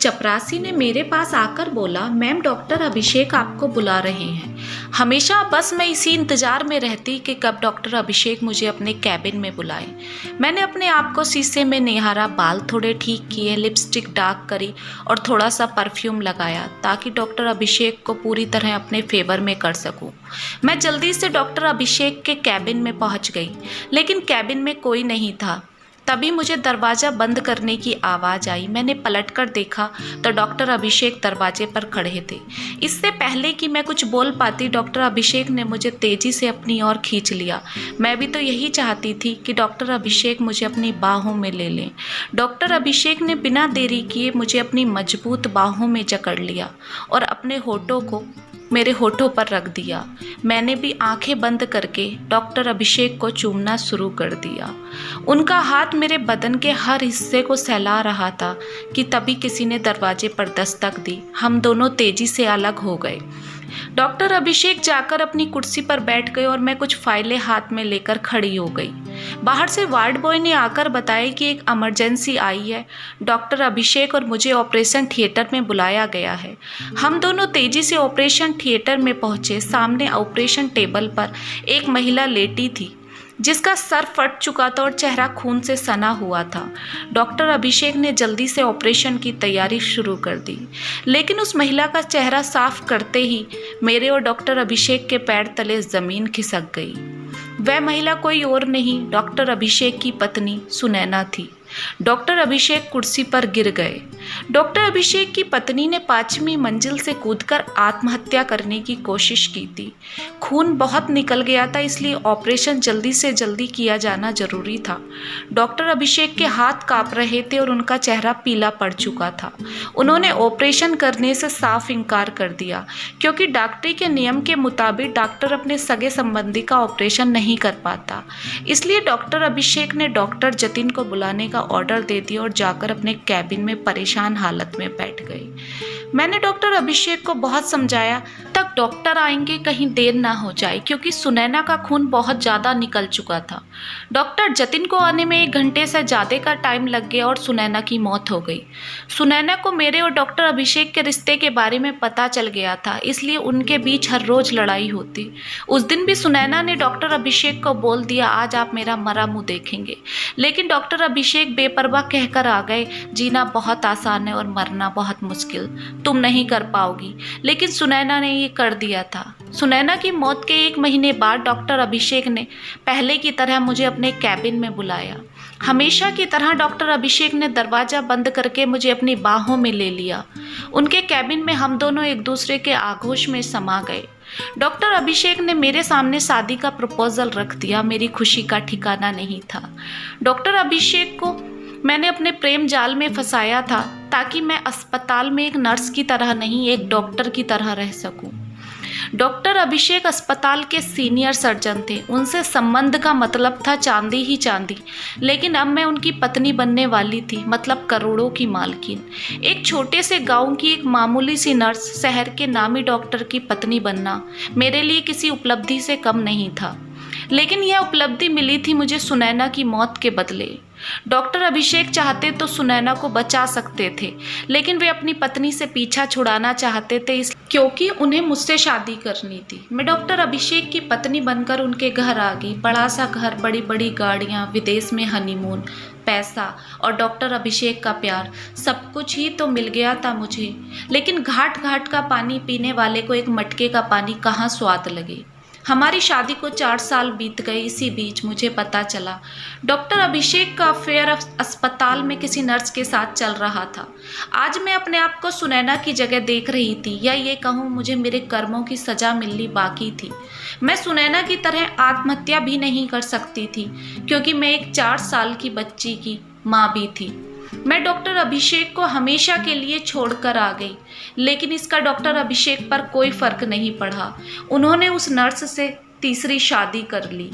चपरासी ने मेरे पास आकर बोला, मैम डॉक्टर अभिषेक आपको बुला रहे हैं। हमेशा बस मैं इसी इंतज़ार में रहती कि कब डॉक्टर अभिषेक मुझे अपने कैबिन में बुलाए। मैंने अपने आप को शीशे में निहारा, बाल थोड़े ठीक किए, लिपस्टिक डार्क करी और थोड़ा सा परफ्यूम लगाया ताकि डॉक्टर अभिषेक को पूरी तरह अपने फेवर में कर सकूं। मैं जल्दी से डॉक्टर अभिषेक के कैबिन में पहुंच गई, लेकिन कैबिन में कोई नहीं था। तभी मुझे दरवाज़ा बंद करने की आवाज़ आई। मैंने पलटकर देखा तो डॉक्टर अभिषेक दरवाजे पर खड़े थे। इससे पहले कि मैं कुछ बोल पाती, डॉक्टर अभिषेक ने मुझे तेज़ी से अपनी ओर खींच लिया। मैं भी तो यही चाहती थी कि डॉक्टर अभिषेक मुझे अपनी बाहों में ले लें। डॉक्टर अभिषेक ने बिना देरी किए मुझे अपनी मजबूत बाहों में जकड़ लिया और अपने होठों को मेरे होठों पर रख दिया। मैंने भी आंखें बंद करके डॉक्टर अभिषेक को चूमना शुरू कर दिया। उनका हाथ मेरे बदन के हर हिस्से को सहला रहा था कि तभी किसी ने दरवाजे पर दस्तक दी। हम दोनों तेजी से अलग हो गए। डॉक्टर अभिषेक जाकर अपनी कुर्सी पर बैठ गए और मैं कुछ फाइलें हाथ में लेकर खड़ी हो गई। बाहर से वार्ड बॉय ने आकर बताया कि एक इमरजेंसी आई है, डॉक्टर अभिषेक और मुझे ऑपरेशन थिएटर में बुलाया गया है। हम दोनों तेजी से ऑपरेशन थिएटर में पहुंचे। सामने ऑपरेशन टेबल पर एक महिला लेटी थी जिसका सर फट चुका था और चेहरा खून से सना हुआ था। डॉक्टर अभिषेक ने जल्दी से ऑपरेशन की तैयारी शुरू कर दी, लेकिन उस महिला का चेहरा साफ करते ही मेरे और डॉक्टर अभिषेक के पैर तले ज़मीन खिसक गई। वह महिला कोई और नहीं, डॉक्टर अभिषेक की पत्नी सुनैना थी। डॉक्टर अभिषेक कुर्सी पर गिर गए। डॉक्टर अभिषेक की पत्नी ने 5वीं मंजिल से कूदकर आत्महत्या करने की कोशिश की थी। खून बहुत निकल गया था, इसलिए ऑपरेशन जल्दी से जल्दी किया जाना जरूरी था। डॉक्टर अभिषेक के हाथ कांप रहे थे और उनका चेहरा पीला पड़ चुका था। उन्होंने ऑपरेशन करने से साफ इनकार कर दिया, क्योंकि डॉक्टरी के नियम के मुताबिक डॉक्टर अपने सगे संबंधी का ऑपरेशन नहीं कर पाता। इसलिए डॉक्टर अभिषेक ने डॉक्टर जतिन को बुलाने का ऑर्डर दे दिया और जाकर अपने कैबिन में परेशान हालत में बैठ गई। मैंने डॉक्टर अभिषेक को बहुत समझाया तक डॉक्टर आएंगे, कहीं देर ना हो जाए, क्योंकि सुनैना का खून बहुत ज़्यादा निकल चुका था। डॉक्टर जतिन को आने में 1 घंटे से ज़्यादा का टाइम लग गया और सुनैना की मौत हो गई। सुनैना को मेरे और डॉक्टर अभिषेक के रिश्ते के बारे में पता चल गया था, इसलिए उनके बीच हर रोज़ लड़ाई होती। उस दिन भी सुनैना ने डॉक्टर अभिषेक को बोल दिया, आज आप मेरा मरा मुँह देखेंगे। लेकिन डॉक्टर अभिषेक बेपरवाह कहकर आ गए, जीना बहुत आसान है और मरना बहुत मुश्किल, तुम नहीं कर पाओगी। लेकिन सुनैना ने ये कर दिया था। सुनैना की मौत के 1 महीने बाद डॉक्टर अभिषेक ने पहले की तरह मुझे अपने कैबिन में बुलाया। हमेशा की तरह डॉक्टर अभिषेक ने दरवाज़ा बंद करके मुझे अपनी बाहों में ले लिया। उनके कैबिन में हम दोनों एक दूसरे के आगोश में समा गए। डॉक्टर अभिषेक ने मेरे सामने शादी का प्रपोजल रख दिया। मेरी खुशी का ठिकाना नहीं था। डॉक्टर अभिषेक को मैंने अपने प्रेम जाल में फंसाया था ताकि मैं अस्पताल में एक नर्स की तरह नहीं, एक डॉक्टर की तरह रह सकूं। डॉक्टर अभिषेक अस्पताल के सीनियर सर्जन थे। उनसे संबंध का मतलब था चांदी ही चांदी। लेकिन अब मैं उनकी पत्नी बनने वाली थी, मतलब करोड़ों की मालकिन। एक छोटे से गांव की एक मामूली सी नर्स शहर के नामी डॉक्टर की पत्नी बनना मेरे लिए किसी उपलब्धि से कम नहीं था। लेकिन यह उपलब्धि मिली थी मुझे सुनैना की मौत के बदले। डॉक्टर अभिषेक चाहते तो सुनैना को बचा सकते थे, लेकिन वे अपनी पत्नी से पीछा छुड़ाना चाहते थे, क्योंकि उन्हें मुझसे शादी करनी थी। मैं डॉक्टर अभिषेक की पत्नी बनकर उनके घर आ गई। बड़ा सा घर, बड़ी बड़ी गाड़ियाँ, विदेश में हनीमून, पैसा और डॉक्टर अभिषेक का प्यार, सब कुछ ही तो मिल गया था मुझे। लेकिन घाट घाट का पानी पीने वाले को एक मटके का पानी कहाँ स्वाद लगे। हमारी शादी को 4 साल बीत गए। इसी बीच मुझे पता चला डॉक्टर अभिषेक का अफेयर अस्पताल में किसी नर्स के साथ चल रहा था। आज मैं अपने आप को सुनैना की जगह देख रही थी, या ये कहूँ मुझे मेरे कर्मों की सज़ा मिलनी बाकी थी। मैं सुनैना की तरह आत्महत्या भी नहीं कर सकती थी, क्योंकि मैं एक 4 साल की बच्ची की माँ भी थी। मैं डॉक्टर अभिषेक को हमेशा के लिए छोड़कर आ गई, लेकिन इसका डॉक्टर अभिषेक पर कोई फर्क नहीं पड़ा। उन्होंने उस नर्स से तीसरी शादी कर ली।